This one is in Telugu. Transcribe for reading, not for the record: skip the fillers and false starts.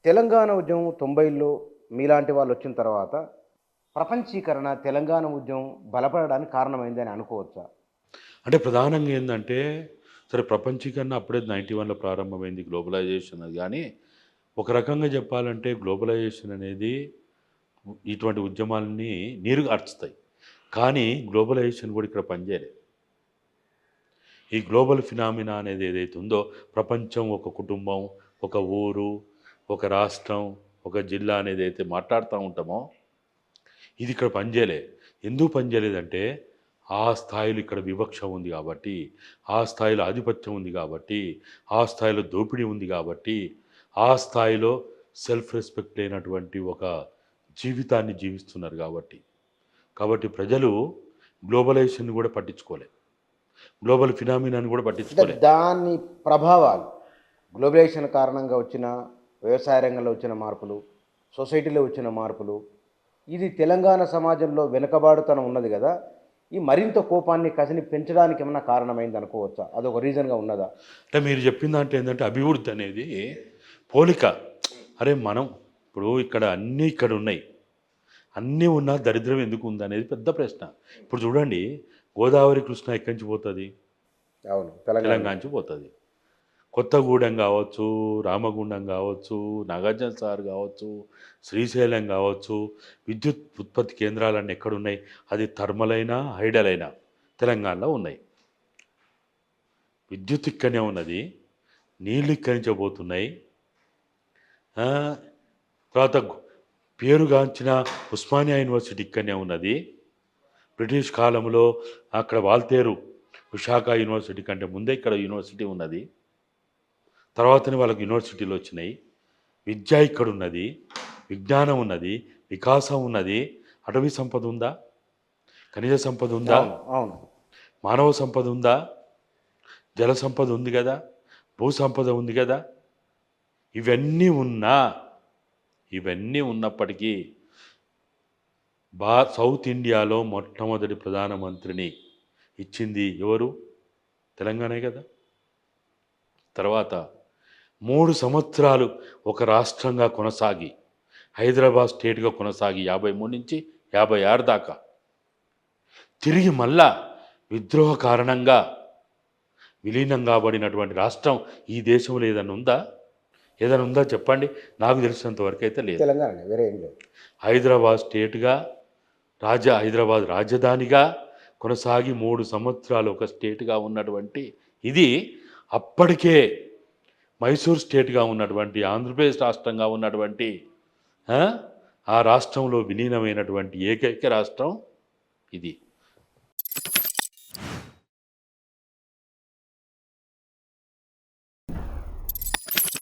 తెలంగాణ ఉద్యమం 90లో మీలాంటి వాళ్ళొచ్చిన తర్వాత, ప్రపంచీకరణ తెలంగాణ ఉద్యమం బలపడడానికి కారణమైందని అనుకోవచ్చా? అంటే ప్రధానంగా ఏందంటే, సరే ప్రపంచీకరణ అప్పుడే 91లో ప్రారంభమైంది గ్లోబలైజేషన్ అది గానీ, ఒక రకంగా చెప్పాలంటే గ్లోబలైజేషన్ అనేది ఇటువంటి ఉద్యమాలని నీరుగార్చుతాయి. కానీ గ్లోబలైజేషన్ కూడా ఇక్కడ పనిచేయలేదు. ఈ గ్లోబల్ ఫినామినా అనేది ఏదైతే ఉందో, ప్రపంచం, ఒక కుటుంబం, ఒక ఊరు, ఒక రాష్ట్రం, ఒక జిల్లా అనేదైతే మాట్లాడుతూ ఉంటామో, ఇది ఇక్కడ పనిచేయలే. ఎందుకు పనిచేయలేదంటే, ఆ స్థాయిలో ఇక్కడ వివక్ష ఉంది కాబట్టి, ఆ స్థాయిలో ఆధిపత్యం ఉంది కాబట్టి, ఆ స్థాయిలో దోపిడీ ఉంది కాబట్టి, ఆ స్థాయిలో సెల్ఫ్ రెస్పెక్ట్ లేనటువంటి ఒక జీవితాన్ని జీవిస్తున్నారు కాబట్టి. కాబట్టి ప్రజలు గ్లోబలైజేషన్‌ని కూడా పట్టించుకోలే. గ్లోబల్ ఫినామినాని కూడా అంటే పట్టించుకోలే. దాని ప్రభావాలు, గ్లోబలైజేషన్ కారణంగా వచ్చిన వ్యవసాయ రంగంలో వచ్చిన మార్పులు, సొసైటీలో వచ్చిన మార్పులు, ఇది తెలంగాణ సమాజంలో వెనుకబాటుతనం ఉన్నది గదా! ఈ మరింత కోపాన్ని, కసిని పెంచడానికి ఏమన్నా కారణమైంది అనుకోవచ్చా? అదొక రీజన్‌గా ఉన్నదా? అంటే మీరు చెప్పిన దాంట్లో ఏందంటే అభివృద్ధి అనేది పోలిక. అరే మనం ఇప్పుడు ఇక్కడ అన్నీ ఇక్కడున్నాయి. అన్నీ ఉన్నా దరిద్రం ఎందుకు ఉందనేది పెద్ద ప్రశ్న. ఇప్పుడు చూడండి, గోదావరి, కృష్ణ ఎక్కడి నుంచి పోతది? అవును. తెలంగాణ తెలంగాణ నుంచి. నుంచి పోతది. కొత్తగూడెం కావచ్చు, రామగుండం కావచ్చు, నాగార్జున సాగర్ కావచ్చు, శ్రీశైలం కావచ్చు, విద్యుత్ ఉత్పత్తి కేంద్రాలన్నీ ఎక్కడున్నాయి? అది థర్మల్ అయినా, హైడల్ అయినా తెలంగాణలో ఉన్నాయి. విద్యుత్ ఇక్కడనే ఉన్నది. నీళ్ళు ఇక్కడి నుంచే పోతున్నాయి. ఆ, తర్వాత పేరుగాంచిన ఉస్మానియా యూనివర్సిటీ ఇక్కడనే ఉన్నది. బ్రిటిష్ కాలంలో అక్కడ వాల్తేరు విశాఖ యూనివర్సిటీ కంటే ముందే ఇక్కడ యూనివర్సిటీ ఉన్నది. తర్వాతనే వాళ్ళకి యూనివర్సిటీలు వచ్చినాయి. విద్య ఇక్కడ ఉన్నది, విజ్ఞానం ఉన్నది, వికాసం ఉన్నది. అటవీ సంపద ఉందా? ఖనిజ సంపద ఉందా? అవును. అవును. మానవ సంపద ఉందా? జల సంపద ఉంది కదా, భూ సంపద ఉంది కదా. ఇవన్నీ ఉన్నా, ఇవన్నీ ఉన్నప్పటికీ సౌత్ ఇండియాలో మొట్టమొదటి ప్రధానమంత్రిని ఇచ్చింది ఎవరు? తెలంగాణే కదా. తర్వాత 3 సంవత్సరాలు ఒక రాష్ట్రంగా కొనసాగి, హైదరాబాద్ స్టేట్గా కొనసాగి 53 నుంచి 56 దాకా, తిరిగి మళ్ళా విద్రోహ కారణంగా విలీనం కాబడినటువంటి రాష్ట్రం ఈ దేశంలో ఏదైనా ఉందా? ఏదైనా ఉందా చెప్పండి. నాకు తెలిసినంత వరకు అయితే లేదు. తెలంగాణనే, వేరే ఏం లేదు. హైదరాబాద్ స్టేట్గా, హైదరాబాద్ రాజధానిగా కొనసాగి 3 సంవత్సరాలు ఒక స్టేట్గా ఉన్నటువంటి ఇది అప్పటికే మైసూర్ స్టేట్గా ఉన్నటువంటి, ఆంధ్రప్రదేశ్ రాష్ట్రంగా ఉన్నటువంటి ఆ, ఆ రాష్ట్రంలో విలీనమైనటువంటి ఏకైక రాష్ట్రం ఇది.